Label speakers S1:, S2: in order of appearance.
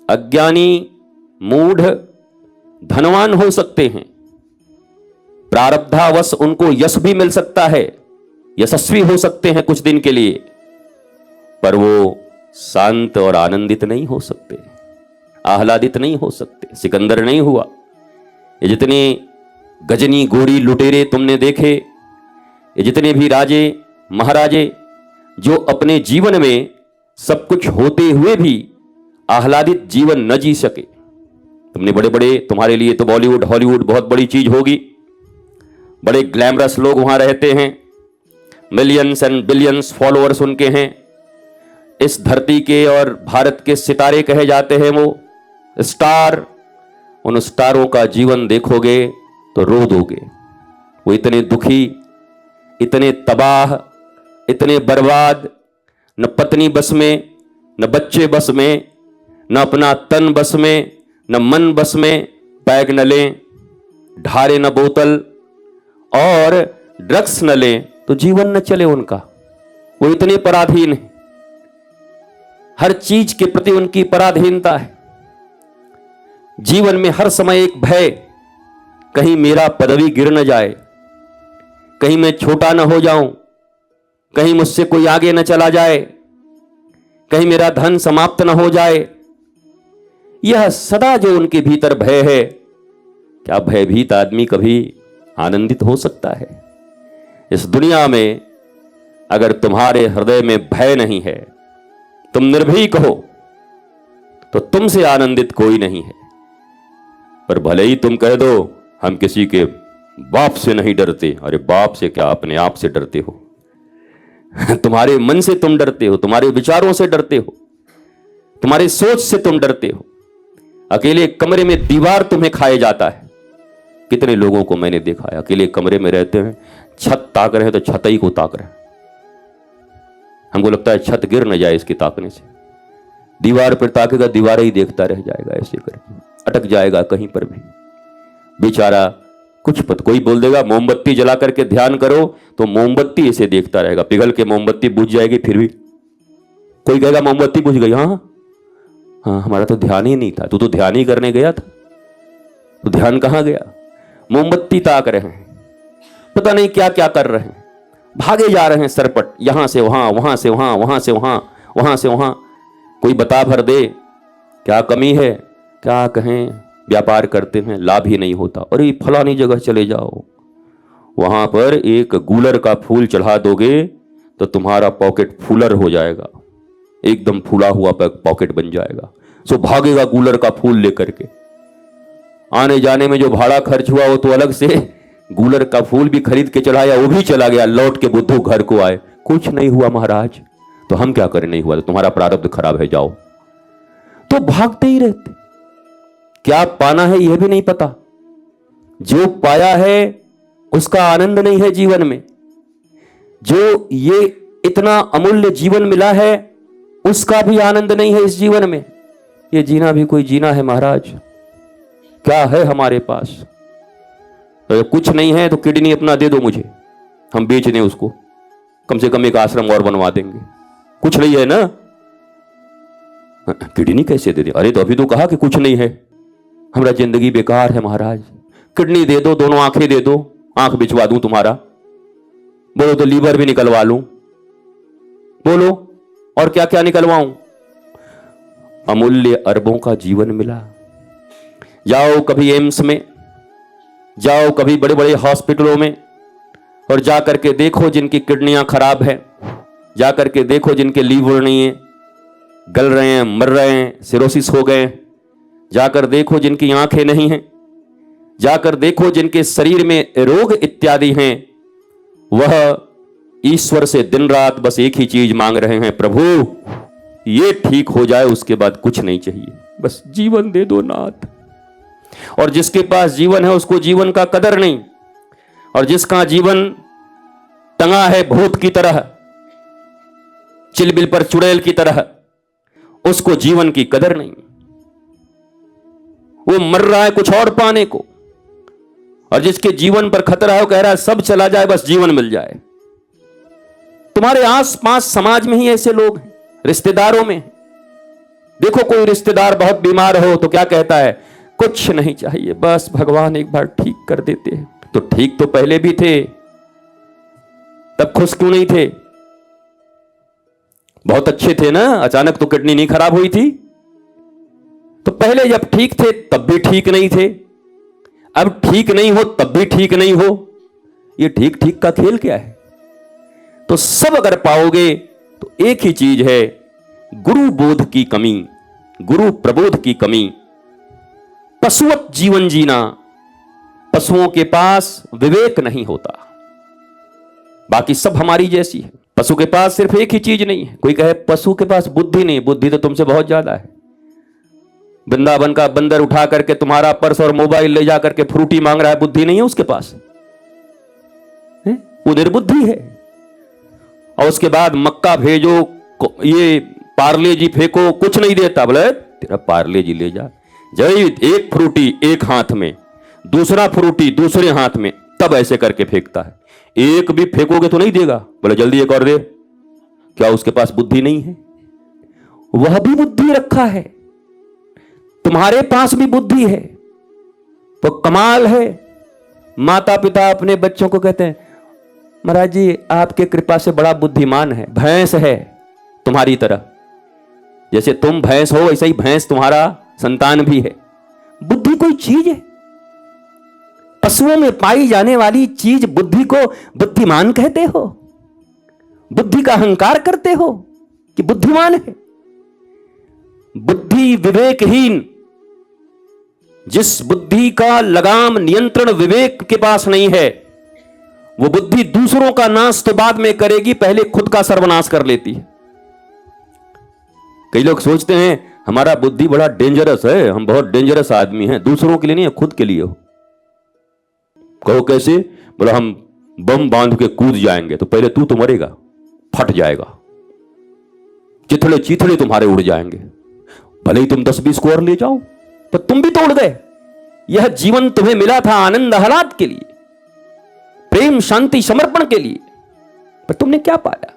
S1: अज्ञानी, मूढ़, धनवान हो सकते हैं, प्रारब्धावश उनको यश भी मिल सकता है, यशस्वी हो सकते हैं कुछ दिन के लिए, पर वो शांत और आनंदित नहीं हो सकते, आह्लादित नहीं हो सकते। सिकंदर नहीं हुआ। ये जितने गजनी गोरी लुटेरे तुमने देखे, ये जितने भी राजे महाराजे जो अपने जीवन में सब कुछ होते हुए भी आह्लादित जीवन न जी सके, तुमने बड़े बड़े, तुम्हारे लिए तो बॉलीवुड हॉलीवुड बहुत बड़ी चीज होगी, बड़े ग्लैमरस लोग वहां रहते हैं, मिलियंस एंड बिलियंस फॉलोअर्स उनके हैं, इस धरती के और भारत के सितारे कहे जाते हैं वो स्टार। उन स्टारों का जीवन देखोगे तो रो दोगे। वो इतने दुखी, इतने तबाह, इतने बर्बाद, न पत्नी बस में, न बच्चे बस में, न अपना तन बस में, न मन बस में, बैग न लें, ढारे न बोतल और ड्रग्स न लें तो जीवन न चले उनका। वो इतने पराधीन है, हर चीज के प्रति उनकी पराधीनता है। जीवन में हर समय एक भय, कहीं मेरा पदवी गिर न जाए, कहीं मैं छोटा न हो जाऊं, कहीं मुझसे कोई आगे न चला जाए, कहीं मेरा धन समाप्त न हो जाए। यह सदा जो उनके भीतर भय है, क्या भयभीत आदमी कभी आनंदित हो सकता है? इस दुनिया में अगर तुम्हारे हृदय में भय नहीं है, तुम निर्भीक हो, तो तुमसे आनंदित कोई नहीं है। पर भले ही तुम कह दो हम किसी के बाप से नहीं डरते, अरे बाप से क्या, अपने आप से डरते हो। तुम्हारे मन से तुम डरते हो, तुम्हारे विचारों से डरते हो, तुम्हारी सोच से तुम डरते हो। अकेले कमरे में दीवार तुम्हें खाए जाता है। कितने लोगों को मैंने देखा है, अकेले कमरे में रहते हैं, छत ताक रहे हैं तो छतई को ताक रहे हैं। हमको लगता है छत गिर न जाए इसके ताकने से, दीवार पर ताकेगा दीवार ही देखता रह जाएगा, ऐसे करके अटक जाएगा कहीं पर भी बेचारा। कुछ पता, कोई बोल देगा मोमबत्ती जला करके ध्यान करो, तो मोमबत्ती ऐसे देखता रहेगा, पिघल के मोमबत्ती बुझ जाएगी। फिर भी कोई कहेगा मोमबत्ती बुझ गई, हाँ हाँ हमारा तो ध्यान ही नहीं था। तू तो ध्यान ही करने गया था, तो ध्यान कहाँ गया? मोमबत्ती ताक रहे हैं, पता नहीं क्या क्या कर रहे हैं, भागे जा रहे हैं सरपट, यहां से वहां, वहां से वहां, वहां से वहां, वहां से वहां। कोई बता भर दे क्या कमी है, क्या कहें, व्यापार करते हैं, लाभ ही नहीं होता। अरे फलानी जगह चले जाओ, वहां पर एक गूलर का फूल चढ़ा दोगे तो तुम्हारा पॉकेट फूलर हो जाएगा, एकदम फूला हुआ पॉकेट बन जाएगा। सो भागेगा गूलर का फूल लेकर के। आने जाने में जो भाड़ा खर्च हुआ वो तो अलग से, गूलर का फूल भी खरीद के चढ़ाया, वो भी चला गया, लौट के बुद्धू घर को आए, कुछ नहीं हुआ महाराज। तो हम क्या करें, नहीं हुआ तो तुम्हारा प्रारब्ध खराब है, जाओ। तो भागते ही रहते, क्या पाना है यह भी नहीं पता। जो पाया है उसका आनंद नहीं है जीवन में, जो ये इतना अमूल्य जीवन मिला है उसका भी आनंद नहीं है इस जीवन में। ये जीना भी कोई जीना है महाराज? क्या है हमारे पास? तो कुछ नहीं है तो किडनी अपना दे दो मुझे, हम बेच दें उसको, कम से कम एक आश्रम और बनवा देंगे। कुछ नहीं है ना, किडनी कैसे दे दे? अरे तो अभी तो कहा कि कुछ नहीं है, हमारा जिंदगी बेकार है महाराज। किडनी दे दो, दोनों आंखें दे दो, आंख बिछवा दूं तुम्हारा, बोलो तो लीवर भी निकलवा लूं, बोलो और क्या क्या निकलवाऊं। अमूल्य अरबों का जीवन मिला। जाओ कभी एम्स में, जाओ कभी बड़े बड़े हॉस्पिटलों में और जा करके देखो जिनकी किडनियां खराब है, जा करके देखो जिनके लीवर नहीं है, गल रहे हैं, मर रहे हैं, सिरोसिस हो गए। जाकर देखो जिनकी आंखें नहीं हैं, जाकर देखो जिनके शरीर में रोग इत्यादि हैं। वह ईश्वर से दिन रात बस एक ही चीज मांग रहे हैं, प्रभु ये ठीक हो जाए, उसके बाद कुछ नहीं चाहिए, बस जीवन दे दो नाथ। और जिसके पास जीवन है उसको जीवन का कदर नहीं, और जिसका जीवन टंगा है भूत की तरह, चिलबिल पर चुड़ैल की तरह, उसको जीवन की कदर नहीं। वो मर रहा है कुछ और पाने को, और जिसके जीवन पर खतरा है वो कह रहा है सब चला जाए बस जीवन मिल जाए। तुम्हारे आस पास समाज में ही ऐसे लोग हैं, रिश्तेदारों में, देखो कोई रिश्तेदार बहुत बीमार हो तो क्या कहता है, कुछ नहीं चाहिए, बस भगवान एक बार ठीक कर देते हैं। तो ठीक तो पहले भी थे, तब खुश क्यों नहीं थे? बहुत अच्छे थे ना, अचानक तो किडनी नहीं खराब हुई थी। तो पहले जब ठीक थे तब भी ठीक नहीं थे, अब ठीक नहीं हो तब भी ठीक नहीं हो। ये ठीक ठीक का खेल क्या है? तो सब अगर पाओगे तो एक ही चीज है, गुरु बोध की कमी, गुरु प्रबोध की कमी। पशुवत जीवन जीना, पशुओं के पास विवेक नहीं होता, बाकी सब हमारी जैसी है। पशु के पास सिर्फ एक ही चीज नहीं है। कोई कहे पशु के पास बुद्धि नहीं, बुद्धि तो तुमसे बहुत ज्यादा है। वृंदावन का बंदर उठा करके तुम्हारा पर्स और मोबाइल ले जा करके फ्रूटी मांग रहा है, बुद्धि नहीं है उसके पास, वो निर्बुद्धि है। और उसके बाद मक्का भेजो, ये पार्ले जी फेंको, कुछ नहीं देता, बोले तेरा पार्ले जी ले जा। जय एक फ्रूटी एक हाथ में, दूसरा फ्रूटी दूसरे हाथ में, तब ऐसे करके फेंकता है। एक भी फेंकोगे तो नहीं देगा, बोले जल्दी एक और दे। क्या उसके पास बुद्धि नहीं है? वह भी बुद्धि रखा है, तुम्हारे पास भी बुद्धि है। तो कमाल है, माता पिता अपने बच्चों को कहते हैं महाराज जी आपके कृपा से बड़ा बुद्धिमान है, भैंस है तुम्हारी तरह, जैसे तुम भैंस हो वैसे ही भैंस तुम्हारा संतान भी है। बुद्धि कोई चीज है? पशुओं में पाई जाने वाली चीज बुद्धि को बुद्धिमान कहते हो? बुद्धि का अहंकार करते हो कि बुद्धिमान है? बुद्धि विवेकहीन, जिस बुद्धि का लगाम नियंत्रण विवेक के पास नहीं है, वो बुद्धि दूसरों का नाश तो बाद में करेगी, पहले खुद का सर्वनाश कर लेती है। कई लोग सोचते हैं हमारा बुद्धि बड़ा डेंजरस है, हम बहुत डेंजरस आदमी हैं। दूसरों के लिए नहीं, खुद के लिए हो। कहो कैसे? बोला हम बम बांध के कूद जाएंगे तो पहले तू तो मरेगा, फट जाएगा, चिथड़े चीथड़े तुम्हारे उड़ जाएंगे, भले ही तुम 10-20 को और ले जाओ, तो तुम भी तो उड़ गए। यह जीवन तुम्हें मिला था आनंद आह्लाद के लिए, प्रेम शांति समर्पण के लिए, पर तुमने क्या पाया?